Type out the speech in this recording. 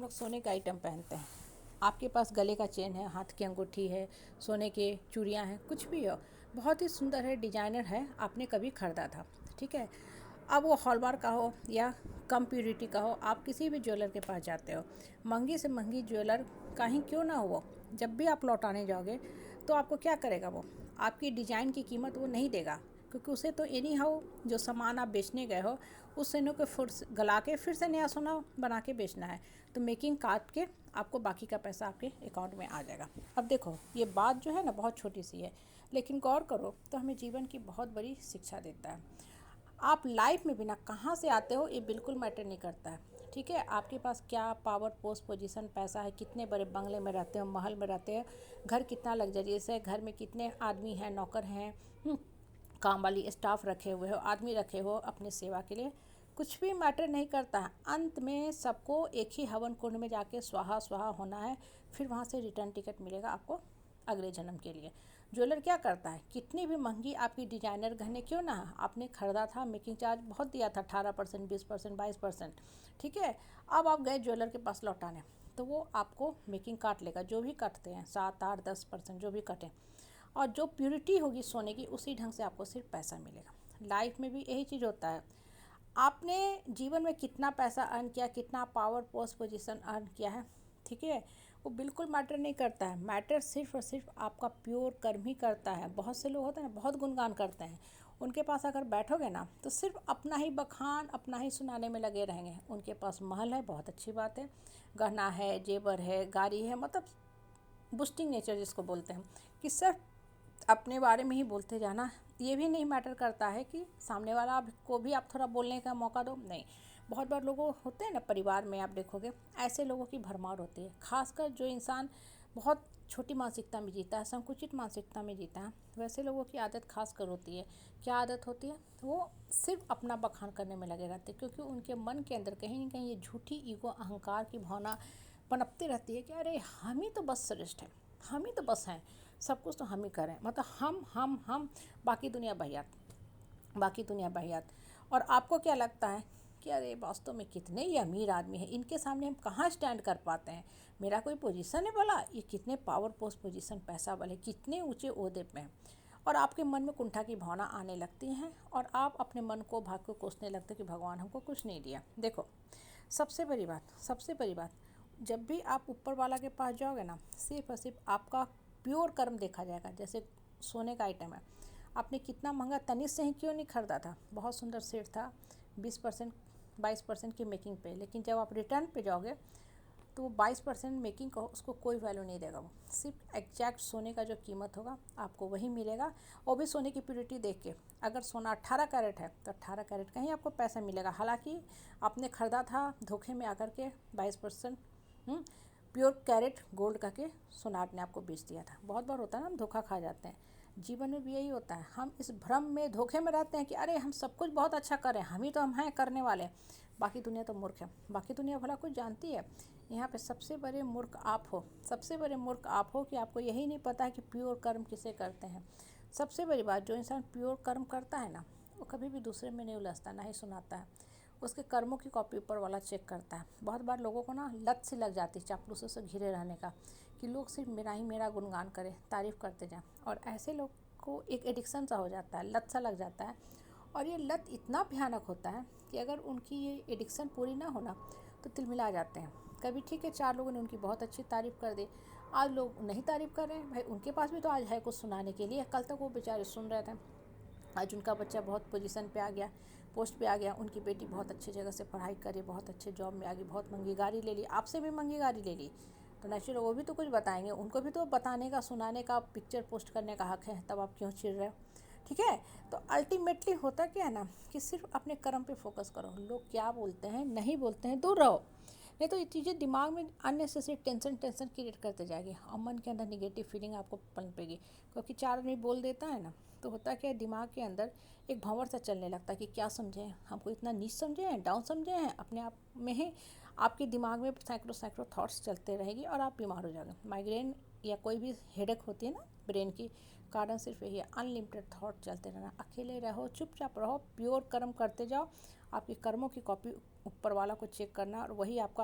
लोग सोने का आइटम पहनते हैं। आपके पास गले का चेन है, हाथ की अंगूठी है, सोने के चूड़ियाँ हैं, कुछ भी हो, बहुत ही सुंदर है, डिजाइनर है, आपने कभी खरीदा था, ठीक है। अब वो हॉलमार्क का हो या कम प्योरिटी का हो, आप किसी भी ज्वेलर के पास जाते हो, महंगी से महंगी ज्वेलर कहीं क्यों ना हो, जब भी आप लौटाने जाओगे तो आपको क्या करेगा, वो आपकी डिज़ाइन की कीमत वो नहीं देगा, क्योंकि उसे तो एनी हाउ जो सामान आप बेचने गए हो उस सोने को फिर गला के फिर से नया सोना बना के बेचना है, तो मेकिंग काट के आपको बाकी का पैसा आपके अकाउंट में आ जाएगा। अब देखो, ये बात जो है ना बहुत छोटी सी है, लेकिन गौर करो तो हमें जीवन की बहुत बड़ी शिक्षा देता है। आप लाइफ में बिना कहाँ से आते हो ये बिल्कुल मैटर नहीं करता है, ठीक है। आपके पास क्या पावर, पोस्ट, पोजीशन, पैसा है, कितने बड़े बंगले में रहते हो, महल में रहते हैं, घर कितना लग्जरियस है, घर में कितने आदमी हैं, नौकर हैं, काम वाली स्टाफ रखे हुए हो, आदमी रखे हो अपने सेवा के लिए, कुछ भी मैटर नहीं करता है। अंत में सबको एक ही हवन कुंड में जाके स्वाहा स्वाहा होना है, फिर वहाँ से रिटर्न टिकट मिलेगा आपको अगले जन्म के लिए। ज्वेलर क्या करता है, कितनी भी महंगी आपकी डिजाइनर गहने क्यों ना आपने खरीदा था, मेकिंग चार्ज बहुत दिया था, 18%, 20%, 22%, ठीक है। अब आप गए ज्वेलर के पास लौटाने, तो वो आपको मेकिंग काट लेगा, जो भी काटते हैं 7, 8, 10% जो भी कटें, और जो प्योरिटी होगी सोने की उसी ढंग से आपको सिर्फ पैसा मिलेगा। लाइफ में भी यही चीज़ होता है, आपने जीवन में कितना पैसा अर्न किया, कितना पावर, पोस्ट, पोजीशन अर्न किया है, ठीक है, वो बिल्कुल मैटर नहीं करता है। मैटर सिर्फ और सिर्फ आपका प्योर कर्म ही करता है। बहुत से लोग होते हैं ना, बहुत गुणगान करते हैं, उनके पास अगर बैठोगे ना तो सिर्फ अपना ही बखान, अपना ही सुनाने में लगे रहेंगे। उनके पास महल है, बहुत अच्छी बात है, गहना है, जेवर है, गाड़ी है, मतलब बूस्टिंग नेचर जिसको बोलते हैं, कि सिर्फ अपने बारे में ही बोलते जाना। ये भी नहीं मैटर करता है कि सामने वाला को भी आप थोड़ा बोलने का मौका दो, नहीं। बहुत बार लोगों होते हैं ना, परिवार में आप देखोगे ऐसे लोगों की भरमार होती है, खासकर जो इंसान बहुत छोटी मानसिकता में जीता है, संकुचित मानसिकता में जीता है, वैसे लोगों की आदत खास कर होती है। क्या आदत होती है, वो सिर्फ अपना बखान करने में लगे रहते हैं, क्योंकि उनके मन के अंदर कहीं ना कहीं ये झूठी ईगो, अहंकार की भावना पनपती रहती है कि अरे हम ही तो बस श्रेष्ठ हैं, हम ही तो बस हैं, सब कुछ तो हम ही करें, मतलब हम, बाकी दुनिया बहियात, बाकी दुनिया बहियात। और आपको क्या लगता है कि अरे वास्तव में कितने ही अमीर आदमी हैं, इनके सामने हम कहाँ स्टैंड कर पाते हैं, मेरा कोई पोजीशन है भला, ये कितने पावर, पोस्ट, पोजीशन, पैसा वाले, कितने ऊंचे ओहदे पे हैं। और आपके मन में कुंठा की भावना आने लगती हैं, और आप अपने मन को, भाग को कोसने लगते कि भगवान हमको कुछ नहीं दिया। देखो, सबसे बड़ी बात, जब भी आप ऊपर वाला के पास जाओगे ना, सिर्फ और सिर्फ आपका प्योर कर्म देखा जाएगा। जैसे सोने का आइटम है, आपने कितना महंगा तनिष्क से ही क्यों नहीं खरीदा था, बहुत सुंदर सेट था, 20%, 22% की मेकिंग पे, लेकिन जब आप रिटर्न पे जाओगे तो वो 22% मेकिंग का उसको कोई वैल्यू नहीं देगा, वो सिर्फ एग्जैक्ट सोने का जो कीमत होगा आपको वही मिलेगा। वो भी सोने की प्योरिटी देख के, अगर सोना 18 कैरेट है तो 18 कैरेट का ही आपको पैसा मिलेगा, हालांकि आपने ख़रीदा था धोखे में आकर के 22% प्योर कैरेट गोल्ड का के सोनार ने आपको बेच दिया था। बहुत बार होता है ना, हम धोखा खा जाते हैं, जीवन में भी यही होता है, हम इस भ्रम में, धोखे में रहते हैं कि अरे हम सब कुछ बहुत अच्छा कर रहे हैं, हम ही तो हम हैं करने वाले, बाकी दुनिया तो मूर्ख है, बाकी दुनिया भला कुछ जानती है। यहाँ पे सबसे बड़े मूर्ख आप हो, सबसे बड़े मूर्ख आप हो कि आपको यही नहीं पता है कि प्योर कर्म किसे कहते हैं। सबसे बड़ी बात, जो इंसान प्योर कर्म करता है ना, वो कभी भी दूसरे में नहीं उलझता, ना ही सुनाता है, उसके कर्मों की कॉपी ऊपर वाला चेक करता है। बहुत बार लोगों को ना लत सी लग जाती है चापलूसों से घिरे रहने का, कि लोग सिर्फ मेरा गुणगान करें, तारीफ़ करते जाएं, और ऐसे लोग को एक एडिक्शन सा हो जाता है, लत सा लग जाता है। और ये लत इतना भयानक होता है कि अगर उनकी ये एडिक्शन पूरी ना होना तो तिलमिला जाते हैं। कभी ठीक है, 4 लोगों ने उनकी बहुत अच्छी तारीफ़ कर दी, आज लोग नहीं तारीफ़ कर रहे हैं, भाई उनके पास भी तो आज है कुछ सुनाने के लिए, कल तक वो बेचारे सुन रहे थे, आज उनका बच्चा बहुत पोजीशन पे आ गया, पोस्ट पे आ गया, उनकी बेटी बहुत अच्छी जगह से पढ़ाई करी, बहुत अच्छे जॉब में आ गई, बहुत महंगी गाड़ी ले ली, आपसे भी महंगी गाड़ी ले ली, तो नेचुरल वो भी तो कुछ बताएंगे, उनको भी तो बताने का, सुनाने का, पिक्चर पोस्ट करने का हक है, तब आप क्यों चिढ़ रहे हो, ठीक है। तो अल्टीमेटली होता क्या है ना, कि सिर्फ अपने कर्म पे फोकस करो, लोग क्या बोलते हैं, नहीं बोलते हैं, दूर रहो, नहीं तो ये चीज़ें दिमाग में अननेसेसरी टेंशन क्रिएट करते जाएगी, और मन के अंदर निगेटिव फीलिंग आपको पनपेगी, क्योंकि 4 आदमी बोल देता है ना, तो होता क्या है, दिमाग के अंदर एक भंवर सा चलने लगता है कि क्या समझे हैं, हमको इतना नीच समझे हैं, डाउन समझे हैं, अपने आप में ही आपके दिमाग में सैकड़ों थॉट्स चलते रहेगी, और आप बीमार हो जाओगे। माइग्रेन या कोई भी हेडेक होती है ना ब्रेन की, कारण सिर्फ यही है, अनलिमिटेड थॉट चलते रहना। अकेले रहो, चुपचाप रहो, प्योर कर्म करते जाओ, आपके कर्मों की कॉपी ऊपर वाला को चेक करना, और वही आपका